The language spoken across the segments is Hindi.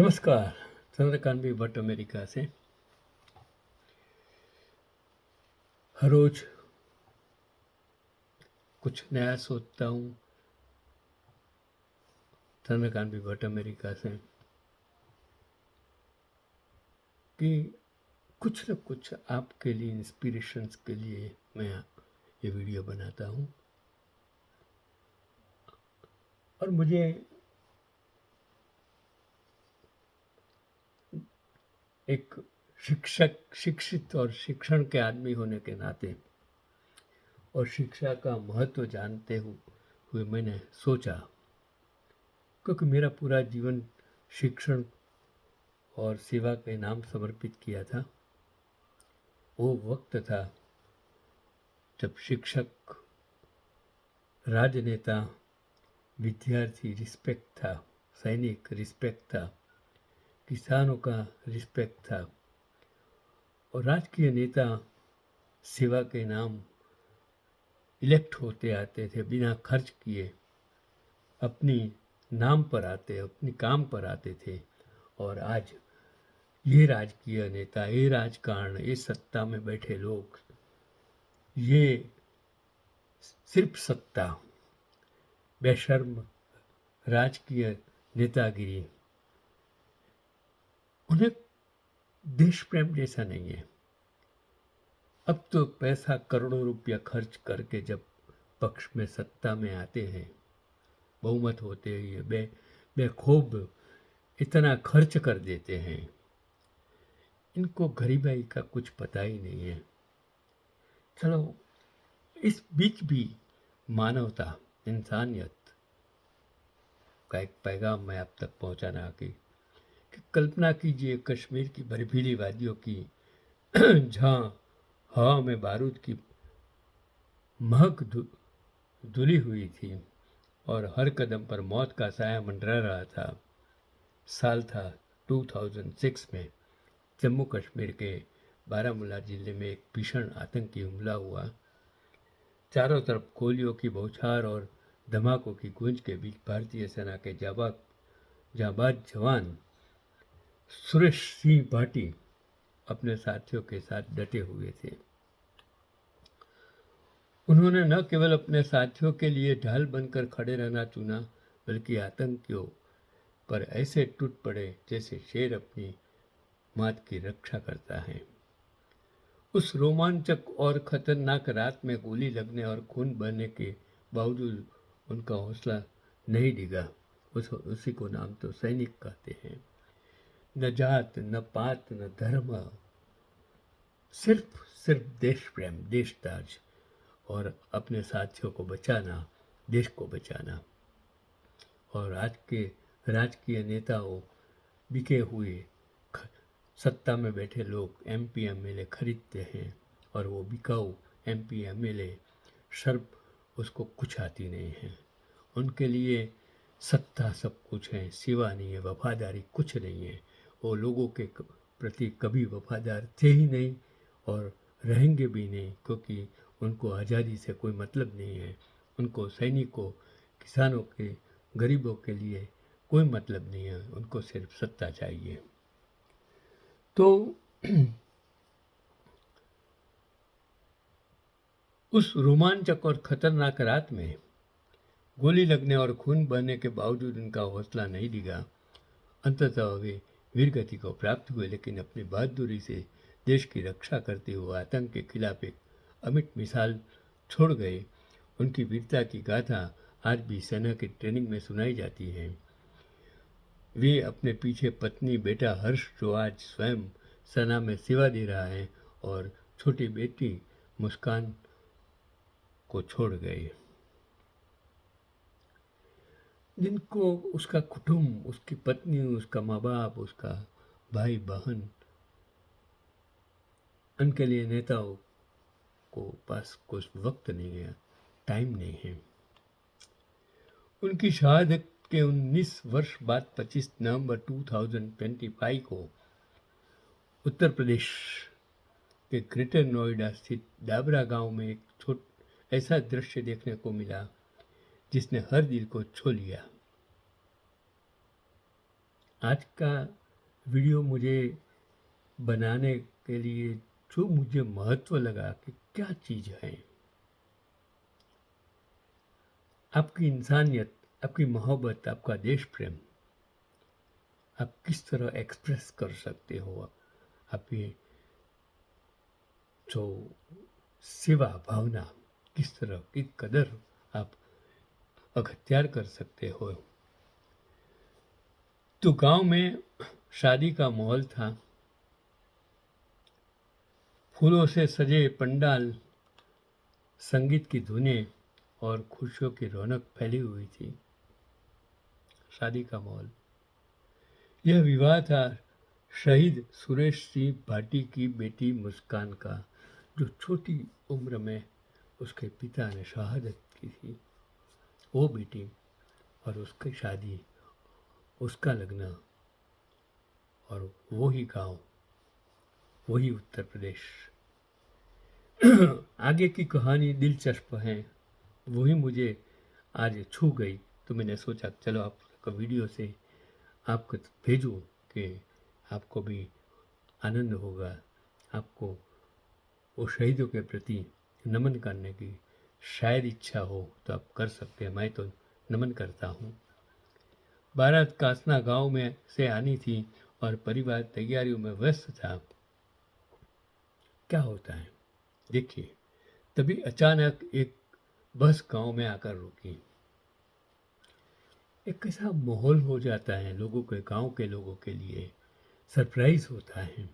नमस्कार। चंद्रकांत भी भट्ट अमेरिका से। हर रोज कुछ नया सोचता हूँ। चंद्रकांत भी भट्ट अमेरिका से कि कुछ न कुछ आपके लिए इंस्पिरेशंस के लिए मैं ये वीडियो बनाता हूँ। और मुझे एक शिक्षित और शिक्षण के आदमी होने के नाते और शिक्षा का महत्व जानते हुए मैंने सोचा, क्योंकि मेरा पूरा जीवन शिक्षण और सेवा के नाम समर्पित किया था। वो वक्त था जब शिक्षक, राजनेता, विद्यार्थी रिस्पेक्ट था, सैनिक रिस्पेक्ट था, किसानों का रिस्पेक्ट था और राजकीय नेता सेवा के नाम इलेक्ट होते आते थे, बिना खर्च किए अपनी नाम पर आते, अपनी काम पर आते थे। और आज ये राजकीय नेता, ये राजकारण, ये सत्ता में बैठे लोग, ये सिर्फ सत्ता, बेशर्म राजकीय नेतागिरी, उन्हें देश प्रेम जैसा नहीं है। अब तो पैसा करोड़ों रुपया खर्च करके जब पक्ष में सत्ता में आते हैं, बहुमत होते ही बेखूब इतना खर्च कर देते हैं। इनको गरीबाई का कुछ पता ही नहीं है। चलो, इस बीच भी मानवता, इंसानियत का एक पैगाम मैं आप तक पहुंचाना कि कल्पना कीजिए कश्मीर की बर्फीली वादियों की, जहाँ हवा में बारूद की महक धुली हुई थी और हर कदम पर मौत का साया मंडरा रहा था। साल था 2006 में। जम्मू कश्मीर के बारामूला जिले में एक भीषण आतंकी हमला हुआ। चारों तरफ गोलियों की बौछार और धमाकों की गूंज के बीच भारतीय सेना के जाबाज जवान सुरेश सिंह भाटी अपने साथियों के साथ डटे हुए थे। उन्होंने न केवल अपने साथियों के लिए ढाल बनकर खड़े रहना चुना, बल्कि आतंकियों पर ऐसे टूट पड़े जैसे शेर अपनी मात की रक्षा करता है। उस रोमांचक और खतरनाक रात में गोली लगने और खून बहने के बावजूद उनका हौसला नहीं डिगा। उसी को नाम तो सैनिक कहते हैं। न जात, न पात, न धर्म, सिर्फ सिर्फ देश प्रेम, देशदाज और अपने साथियों को बचाना, देश को बचाना। और आज के राजकीय नेताओं, बिके हुए सत्ता में बैठे लोग एमपी एमएलए खरीदते हैं और वो बिकाऊ एमपी एमएलए शर्म उसको कुछ आती नहीं है। उनके लिए सत्ता सब कुछ है, सेवा नहीं है, वफादारी कुछ नहीं है। वो लोगों के प्रति कभी वफादार थे ही नहीं और रहेंगे भी नहीं, क्योंकि उनको आज़ादी से कोई मतलब नहीं है। उनको सैनिकों, किसानों के, गरीबों के लिए कोई मतलब नहीं है। उनको सिर्फ सत्ता चाहिए। तो उस रोमांचक और खतरनाक रात में गोली लगने और खून बहने के बावजूद उनका हौसला नहीं डिगा। अंततः वे वीरगति को प्राप्त हुए, लेकिन अपनी बहादुरी से देश की रक्षा करते हुए आतंक के खिलाफ एक अमिट मिसाल छोड़ गए। उनकी वीरता की गाथा आज भी सेना की ट्रेनिंग में सुनाई जाती है। वे अपने पीछे पत्नी, बेटा हर्ष, जो आज स्वयं सेना में सेवा दे रहा है, और छोटी बेटी मुस्कान को छोड़ गए, जिनको उसका कुटुंब, उसकी पत्नी, उसका माँ बाप, उसका भाई बहन, उनके लिए नेताओं को पास कुछ वक्त नहीं है, टाइम नहीं है। उनकी शहादत के 19 वर्ष बाद 25 नवंबर 2025 को उत्तर प्रदेश के ग्रेटर नोएडा स्थित डाबरा गांव में एक ऐसा दृश्य देखने को मिला जिसने हर दिल को छू लिया। आज का वीडियो मुझे बनाने के लिए जो मुझे महत्व लगा कि क्या चीज़ है, आपकी इंसानियत, आपकी मोहब्बत, आपका देश प्रेम, आप किस तरह एक्सप्रेस कर सकते हो, आपकी जो सेवा भावना किस तरह की कदर आप अख्तियार कर सकते हो। तो गांव में शादी का माहौल था, फूलों से सजे पंडाल, संगीत की धुनें और खुशियों की रौनक फैली हुई थी। शादी का माहौल, यह विवाह था शहीद सुरेश सिंह भाटी की बेटी मुस्कान का, जो छोटी उम्र में उसके पिता ने शहादत की थी। वो बेटी और उसकी शादी, उसका लग्न, और वही गांव, वही उत्तर प्रदेश। आगे की कहानी दिलचस्प है, वही मुझे आज छू गई, तो मैंने सोचा चलो आपको वीडियो से आपको भेजूं कि आपको भी आनंद होगा, आपको वो शहीदों के प्रति नमन करने की शायद इच्छा हो तो आप कर सकते हैं। मैं तो नमन करता हूँ। बारात कासना गांव में से आनी थी और परिवार तैयारियों में व्यस्त था। क्या होता है देखिए, तभी अचानक एक बस गांव में आकर रुकी। एक कैसा माहौल हो जाता है लोगों के, गांव के लोगों के लिए सरप्राइज होता है।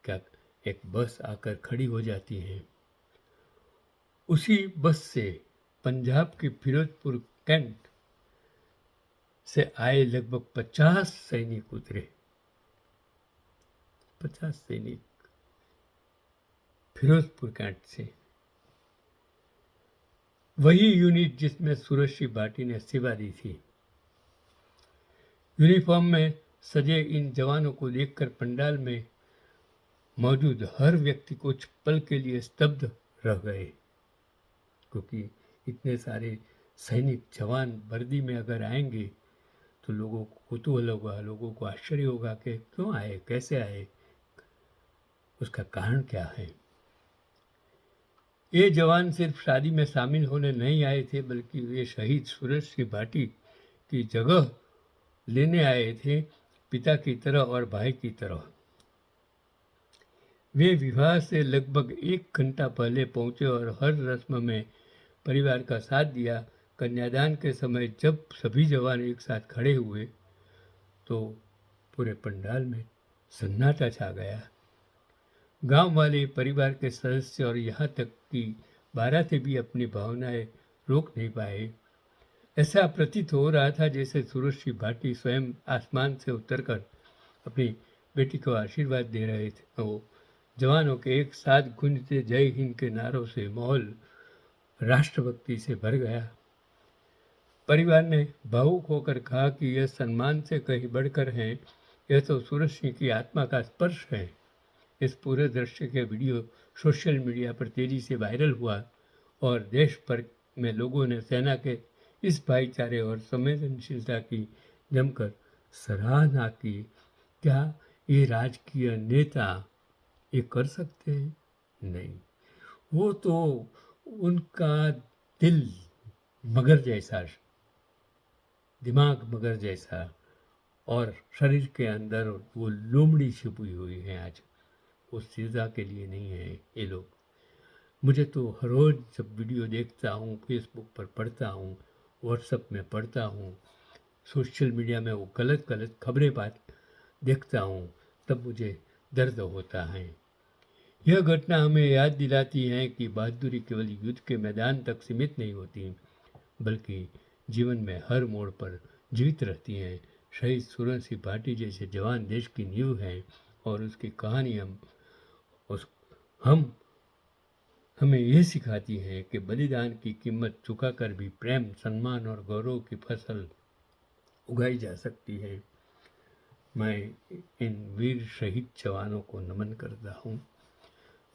क्या एक बस आकर खड़ी हो जाती है। उसी बस से पंजाब के फिरोजपुर कैंट से आए लगभग 50 सैनिक उतरे। 50 सैनिक फिरोजपुर कैंट से, वही यूनिट जिसमें सूरज सिंह भाटी ने सेवा दी थी। यूनिफॉर्म में सजे इन जवानों को देखकर पंडाल में मौजूद हर व्यक्ति कुछ पल के लिए स्तब्ध रह गए, क्योंकि इतने सारे सैनिक जवान वर्दी में अगर आएंगे तो लोगों को कुतूहल होगा, लोगों को आश्चर्य होगा कि क्यों आए, कैसे आए, उसका कारण क्या है। ये जवान सिर्फ शादी में शामिल होने नहीं आए थे, बल्कि वे शहीद सूरज सिंह भाटी की जगह लेने आए थे, पिता की तरह और भाई की तरह। वे विवाह से लगभग 1 घंटा पहले पहुंचे और हर रस्म में परिवार का साथ दिया। कन्यादान के समय जब सभी जवान एक साथ खड़े हुए तो पूरे पंडाल में सन्नाटा छा गया। गांव वाले, परिवार के सदस्य और यहाँ तक कि बाराती भी अपनी भावनाएं रोक नहीं पाए। ऐसा प्रतीत हो रहा था जैसे सूरज सिंह भाटी स्वयं आसमान से उतरकर अपनी बेटी को आशीर्वाद दे रहे थे। वो जवानों के एक साथ गूंजते जय हिंद के नारों से माहौल राष्ट्रभक्ति से भर गया। परिवार ने भावुक होकर कहा कि यह सम्मान से कहीं बढ़कर है, यह तो सूरज सिंह की आत्मा का स्पर्श है। इस पूरे दृश्य के वीडियो सोशल मीडिया पर तेजी से वायरल हुआ और देश भर में लोगों ने सेना के इस भाईचारे और संवेदनशीलता की जमकर सराहना की। क्या ये राजकीय नेता ये कर सकते हैं? नहीं, वो तो उनका दिल मगर जैसा, दिमाग मगर जैसा, और शरीर के अंदर वो लोमड़ी छिपी हुई है। आज वो सीधा के लिए नहीं है ये लोग। मुझे तो हर रोज़ जब वीडियो देखता हूँ, फेसबुक पर पढ़ता हूँ, व्हाट्सएप में पढ़ता हूँ, सोशल मीडिया में वो गलत गलत खबरें बात देखता हूँ, तब मुझे दर्द होता है। यह घटना हमें याद दिलाती है कि बहादुरी केवल युद्ध के मैदान तक सीमित नहीं होती, बल्कि जीवन में हर मोड़ पर जीवित रहती हैं। शहीद सूरज सिंह भाटी जैसे जवान देश की नींव हैं और उसकी कहानी हम हमें यह सिखाती है कि बलिदान की कीमत चुकाकर भी प्रेम, सम्मान और गौरव की फसल उगाई जा सकती है। मैं इन वीर शहीद जवानों को नमन करता हूँ।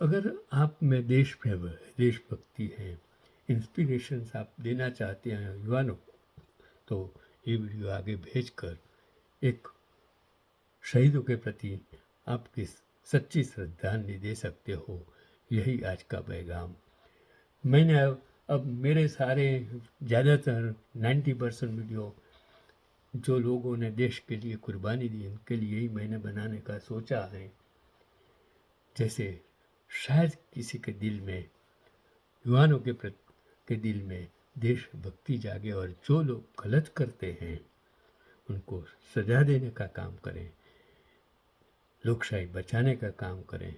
अगर आप में देश प्रेम, देशभक्ति है, इंस्पिरेशंस आप देना चाहते हैं युवानों को, तो ये वीडियो आगे भेजकर एक शहीदों के प्रति आपकी सच्ची श्रद्धांजलि दे सकते हो। यही आज का पैगाम। मैंने अब मेरे सारे ज़्यादातर 90% वीडियो जो लोगों ने देश के लिए कुर्बानी दी उनके लिए ही मैंने बनाने का सोचा है। जैसे शायद किसी के दिल में, युवाओं के दिल में देशभक्ति जागे और जो लोग गलत करते हैं उनको सजा देने का काम करें, लोकशाही बचाने का काम करें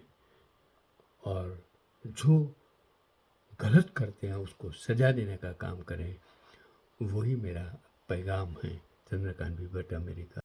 और जो गलत करते हैं उसको सजा देने का काम करें। वही मेरा पैगाम है। चंद्रकांत भट्ट, अमेरिका।